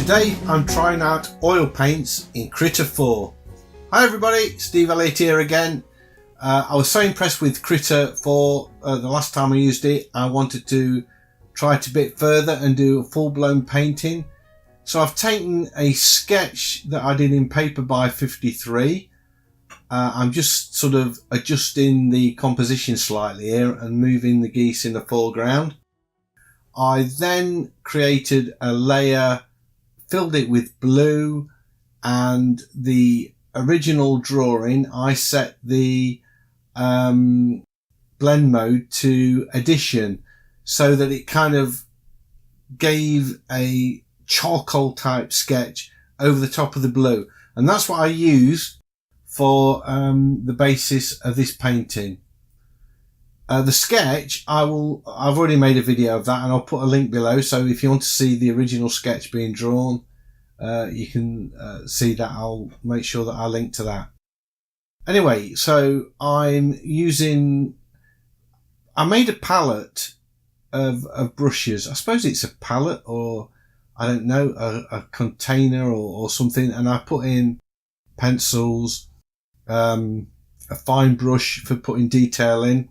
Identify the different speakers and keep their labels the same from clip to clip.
Speaker 1: Today I'm trying out oil paints in Krita 4. Hi everybody, Steve Elliott here again. I was so impressed with Krita 4 the last time I used it. I wanted to try it a bit further and do a full-blown painting. So I've taken a sketch that I did in paper by 53. I'm just sort of adjusting the composition slightly here and moving the geese in the foreground. I then created a layer, filled it with blue, and the original drawing I set the blend mode to addition so that it kind of gave a charcoal type sketch over the top of the blue, and that's what I use for the basis of this painting. The sketch I've already made a video of that, and I'll put a link below, so if you want to see the original sketch being drawn, you can see that. I'll make sure that I link to that. Anyway, so I made a palette of brushes. I suppose it's a palette, or I don't know, a container or something, and I put in pencils, a fine brush for putting detail in,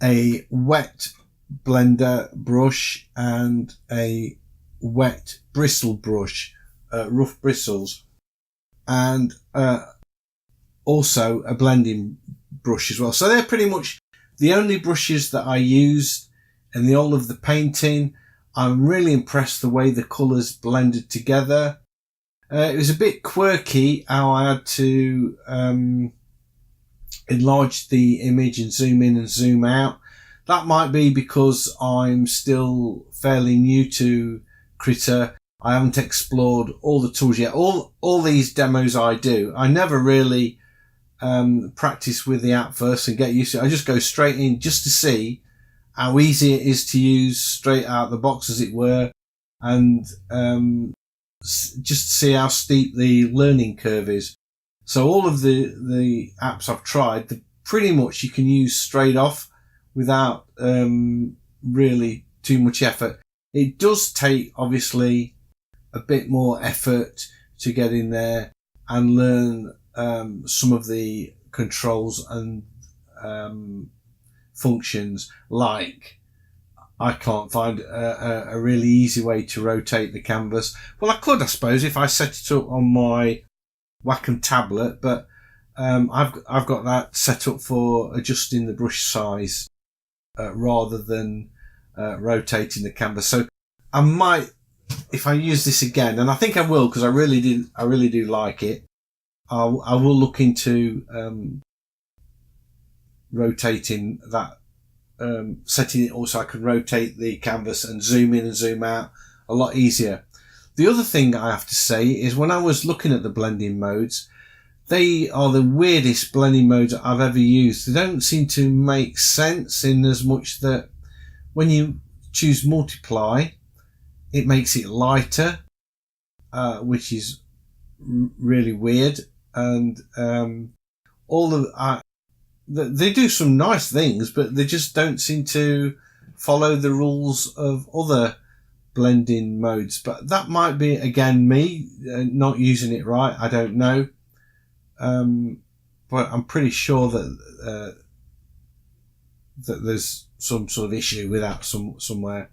Speaker 1: a wet blender brush, and a wet bristle brush, rough bristles, and also a blending brush as well. So they're pretty much the only brushes that I used in the whole of the painting. I'm really impressed the way the colours blended together. It was a bit quirky how I had to enlarge the image and zoom in and zoom out. That might be because I'm still fairly new to Krita. I haven't explored all the tools yet. All these demos I do, I never really practice with the app first and get used to it. I just go straight in just to see how easy it is to use straight out the box, as it were, and just to see how steep the learning curve is. So all of the apps I've tried, pretty much you can use straight off without really too much effort. It does take obviously a bit more effort to get in there and learn some of the controls and functions. Like, I can't find a really easy way to rotate the canvas. Well, I could, I suppose, if I set it up on my Wacom tablet, but I've got that set up for adjusting the brush size rather than rotating the canvas. So I might, if I use this again, and I think I will, because I really do like it, I will look into rotating that, setting it also I can rotate the canvas and zoom in and zoom out a lot easier. The other thing I have to say is, when I was looking at the blending modes, they are the weirdest blending modes I've ever used. They don't seem to make sense, in as much that when you choose multiply, it makes it lighter, which is really weird. And they do some nice things, but they just don't seem to follow the rules of other blending modes. But that might be, again, me not using it right. I don't know. But I'm pretty sure that there's some sort of issue with that somewhere.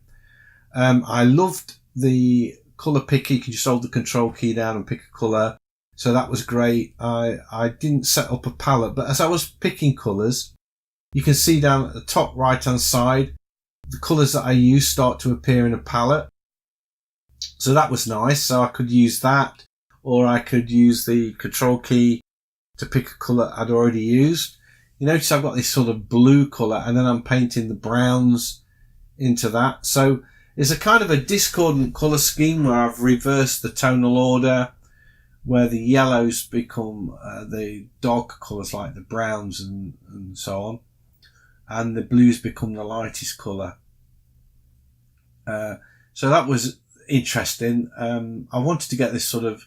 Speaker 1: I loved the colour picker. You can just hold the control key down and pick a colour. So that was great. I didn't set up a palette, but as I was picking colours, you can see down at the top right hand side, the colours that I use start to appear in a palette. So that was nice. So I could use that, or I could use the control key to pick a colour I'd already used. You notice I've got this sort of blue colour, and then I'm painting the browns into that. So it's a kind of a discordant colour scheme where I've reversed the tonal order, where the yellows become the darker colours like the browns and so on, and the blues become the lightest colour. So that was interesting. I wanted to get this sort of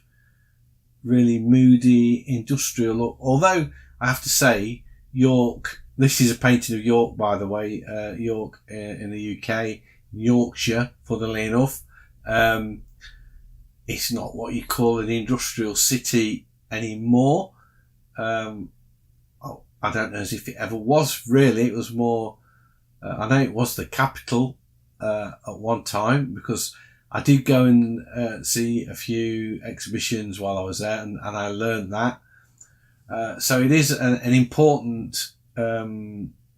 Speaker 1: really moody industrial look, although I have to say, York, this is a painting of York, by the way, York in the UK, Yorkshire, funnily enough. it's not what you call an industrial city anymore. I don't know as if it ever was really. It was more, I know it was the capital at one time, because I did go and see a few exhibitions while I was there, and I learned that. So it is an important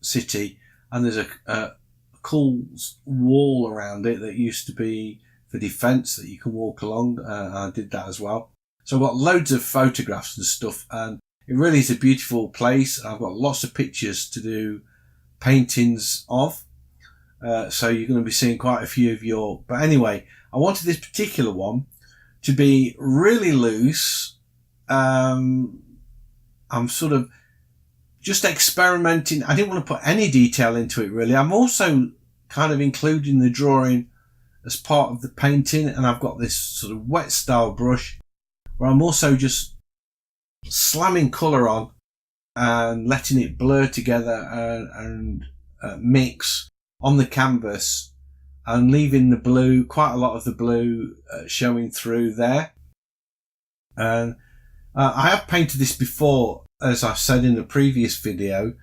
Speaker 1: city, and there's a cool wall around it that used to be for defence that you can walk along. I did that as well. So I've got loads of photographs and stuff, and it really is a beautiful place. I've got lots of pictures to do paintings of. So you're going to be seeing quite a few of your... But anyway, I wanted this particular one to be really loose. I'm sort of just experimenting. I didn't want to put any detail into it really. I'm also kind of including the drawing as part of the painting, and I've got this sort of wet style brush where I'm also just slamming colour on and letting it blur together and mix on the canvas, and leaving the blue, quite a lot of the blue showing through there. And I have painted this before, as I said in the previous video,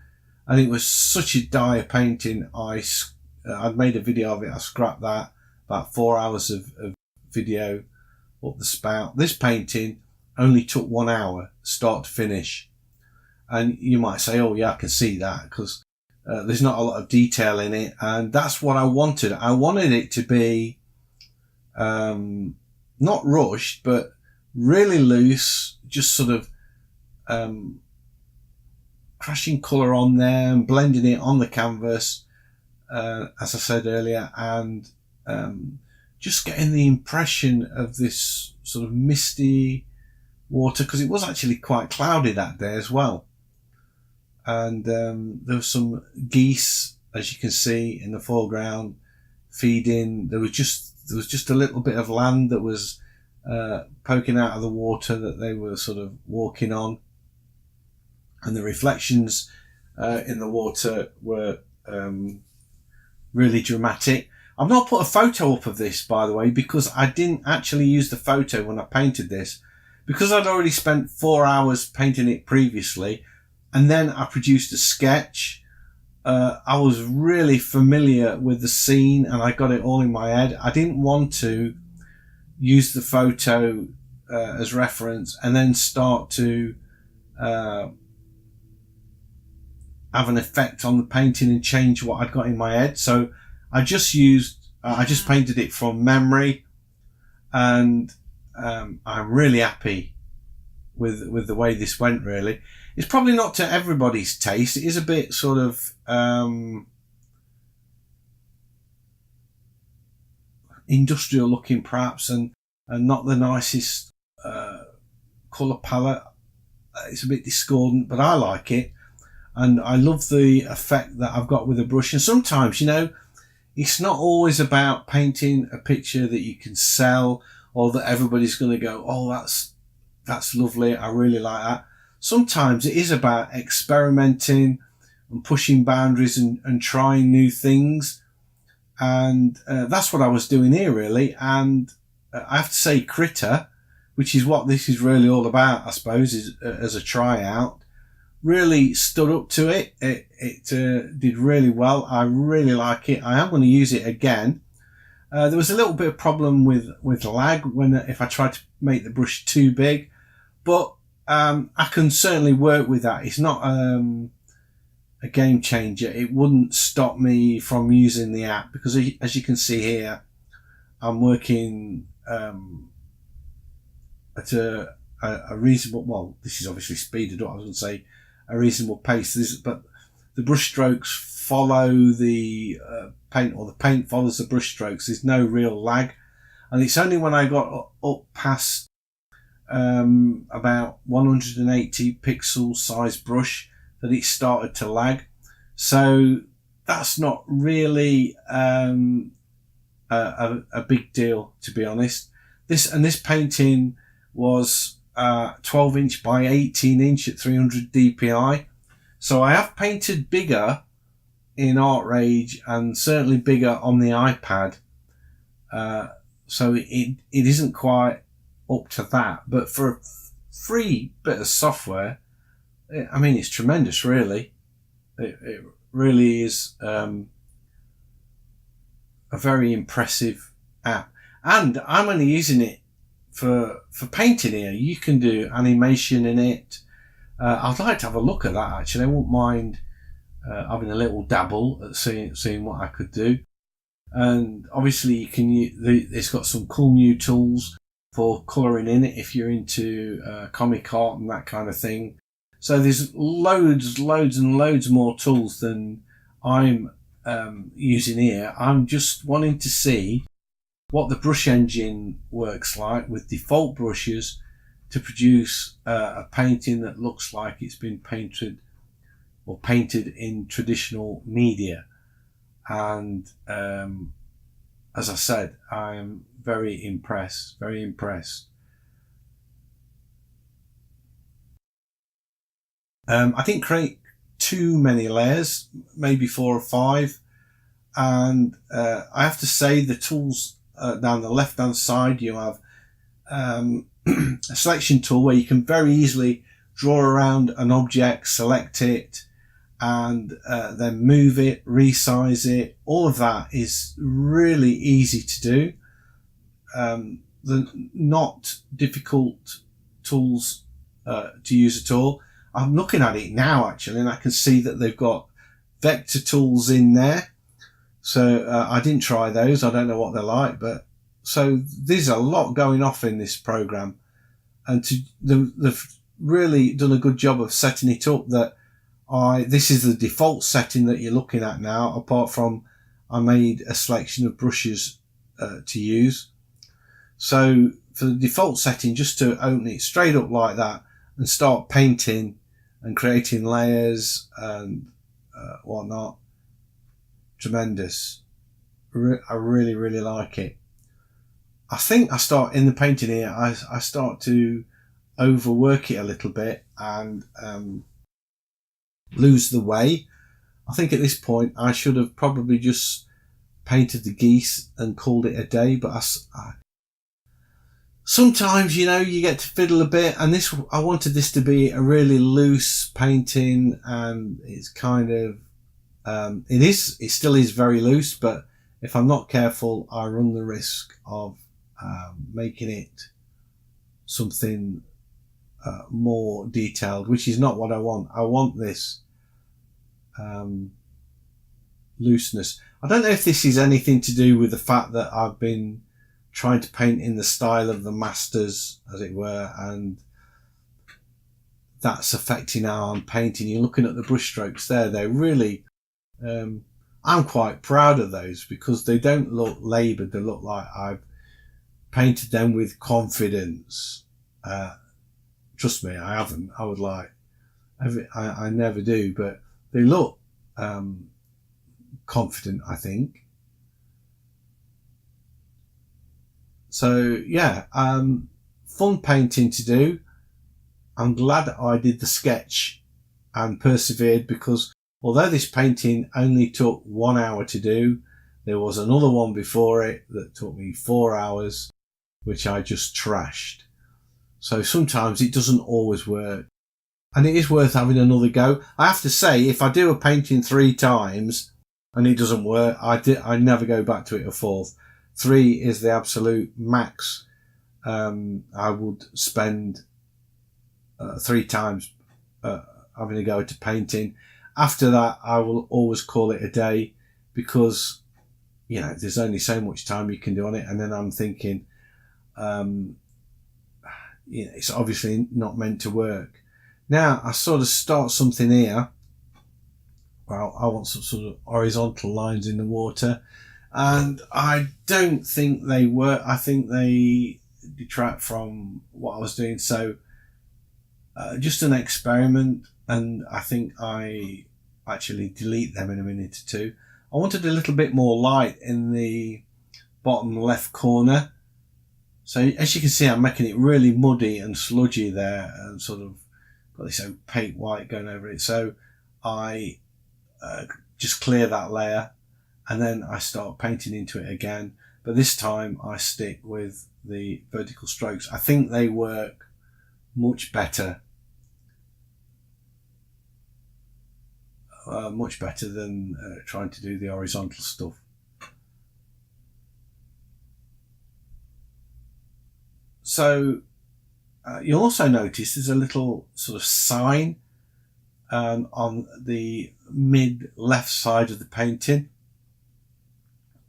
Speaker 1: and it was such a dire painting. I'd made a video of it. I scrapped that. About 4 hours of video up the spout. This painting only took 1 hour start to finish, and you might say, oh yeah, I can see that, because there's not a lot of detail in it, and that's what I wanted. I wanted it to be not rushed, but really loose, just sort of crashing colour on there and blending it on the canvas, as I said earlier, and just getting the impression of this sort of misty water, because it was actually quite cloudy that day as well. And there were some geese, as you can see, in the foreground feeding. There was just a little bit of land that was poking out of the water that they were sort of walking on, and the reflections in the water were really dramatic. I've not put a photo up of this, by the way, because I didn't actually use the photo when I painted this, because I'd already spent 4 hours painting it previously, and then I produced a sketch. I was really familiar with the scene and I got it all in my head. I didn't want to use the photo as reference and then start to have an effect on the painting and change what I'd got in my head. So I just painted it from memory, and I'm really happy with the way this went. Really, it's probably not to everybody's taste. It is a bit sort of industrial looking, perhaps, and not the nicest colour palette. It's a bit discordant, but I like it, and I love the effect that I've got with the brush. And sometimes, you know, it's not always about painting a picture that you can sell, or that everybody's going to go, oh, that's lovely, I really like that. Sometimes it is about experimenting and pushing boundaries and trying new things. And that's what I was doing here, really. And I have to say, Krita, which is what this is really all about, I suppose, is as a tryout, really stood up to it. It did really well. I really like it. I am going to use it again. There was a little bit of problem with lag if I tried to make the brush too big, but I can certainly work with that. It's not a game changer. It wouldn't stop me from using the app, because as you can see here, I'm working at a reasonable, well, this is obviously speeded up, I was going to say a reasonable pace, but the brush strokes follow the paint, or the paint follows the brush strokes. There's no real lag, and it's only when I got up past about 180 pixel size brush that it started to lag. So that's not really a big deal, to be honest. This painting was 12 inch by 18 inch at 300 dpi. So I have painted bigger in Artrage, and certainly bigger on the iPad. So it isn't quite up to that. But for a free bit of software, I mean, it's tremendous, really. It really is a very impressive app. And I'm only using it for painting here. You can do animation in it. I'd like to have a look at that, actually. I wouldn't mind having a little dabble at seeing what I could do. And obviously you can it's got some cool new tools for colouring in it if you're into comic art and that kind of thing. So there's loads and loads more tools than I'm using here. I'm just wanting to see what the brush engine works like with default brushes to produce a painting that looks like it's been painted in traditional media. And as I said, I'm very impressed. I didn't create too many layers, maybe 4 or 5. And I have to say the tools down the left hand side, you have a selection tool where you can very easily draw around an object, select it, and then move it, resize it. All of that is really easy to do. The not difficult tools to use at all. I'm looking at it now, actually, and I can see that they've got vector tools in there. So I didn't try those. I don't know what they're like, but so there's a lot going off in this program, and they've really done a good job of setting it up that this is the default setting that you're looking at now, apart from I made a selection of brushes to use. So for the default setting, just to open it straight up like that and start painting and creating layers and whatnot, tremendous. I really like it. I think I start in the painting here, I start to overwork it a little bit and lose the way. I think at this point I should have probably just painted the geese and called it a day, but sometimes, you know, you get to fiddle a bit, and I wanted this to be a really loose painting, and it's kind of it still is very loose, but if I'm not careful I run the risk of making it something more detailed, which is not what I want. I want this looseness. I don't know if this is anything to do with the fact that I've been trying to paint in the style of the masters, as it were, and that's affecting how I'm painting. You're looking at the brush strokes there. They're really I'm quite proud of those because they don't look laboured. They look like I've painted them with confidence. Trust me, I haven't. I would like, I never do, but they look confident, I think. So yeah, fun painting to do. I'm glad I did the sketch and persevered, because although this painting only took 1 hour to do, there was another one before it that took me 4 hours, which I just trashed. So sometimes it doesn't always work, and it is worth having another go. I have to say, if I do a painting 3 times and it doesn't work, I never go back to it a fourth. 3 is the absolute max. I would spend 3 times having a go at a painting. After that, I will always call it a day, because you know there's only so much time you can do on it. And then I'm thinking, you know, it's obviously not meant to work. Now I sort of start something here. Well, I want some sort of horizontal lines in the water, and I don't think they work. I think they detract from what I was doing. So just an experiment, and I think I actually delete them in a minute or two. I wanted a little bit more light in the bottom left corner. So as you can see, I'm making it really muddy and sludgy there, and sort of got this opaque white going over it. So I just clear that layer, and then I start painting into it again. But this time I stick with the vertical strokes. I think they work much better. Much better than trying to do the horizontal stuff. So you'll also notice there's a little sort of sign on the mid left side of the painting.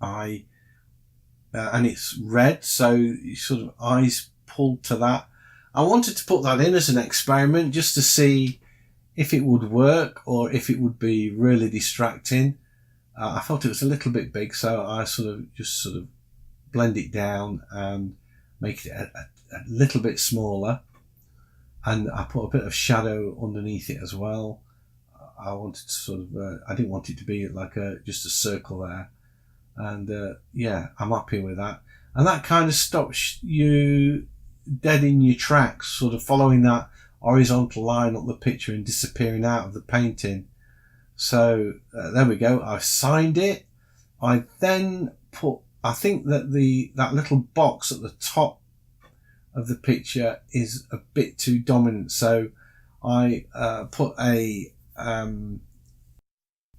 Speaker 1: And it's red, so your sort of eyes pulled to that. I wanted to put that in as an experiment just to see if it would work or if it would be really distracting. I felt it was a little bit big, so I just blend it down and make it a little bit smaller. And I put a bit of shadow underneath it as well. I wanted to I didn't want it to be like just a circle there. And yeah, I'm happy with that. And that kind of stops you dead in your tracks, sort of following that horizontal line up the picture and disappearing out of the painting. So there we go. I've signed it. I then I think that that little box at the top of the picture is a bit too dominant, so I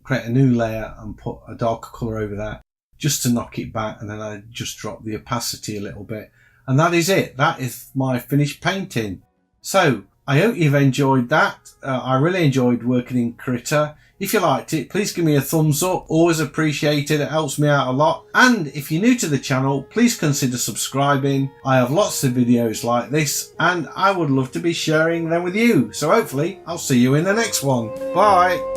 Speaker 1: create a new layer and put a darker colour over that just to knock it back, and then I just drop the opacity a little bit, and that is it. That is my finished painting. So I hope you've enjoyed that. I really enjoyed working in Krita. If you liked it, please give me a thumbs up. Always appreciated. It helps me out a lot. And if you're new to the channel, please consider subscribing. I have lots of videos like this and I would love to be sharing them with you. So hopefully I'll see you in the next one. Bye.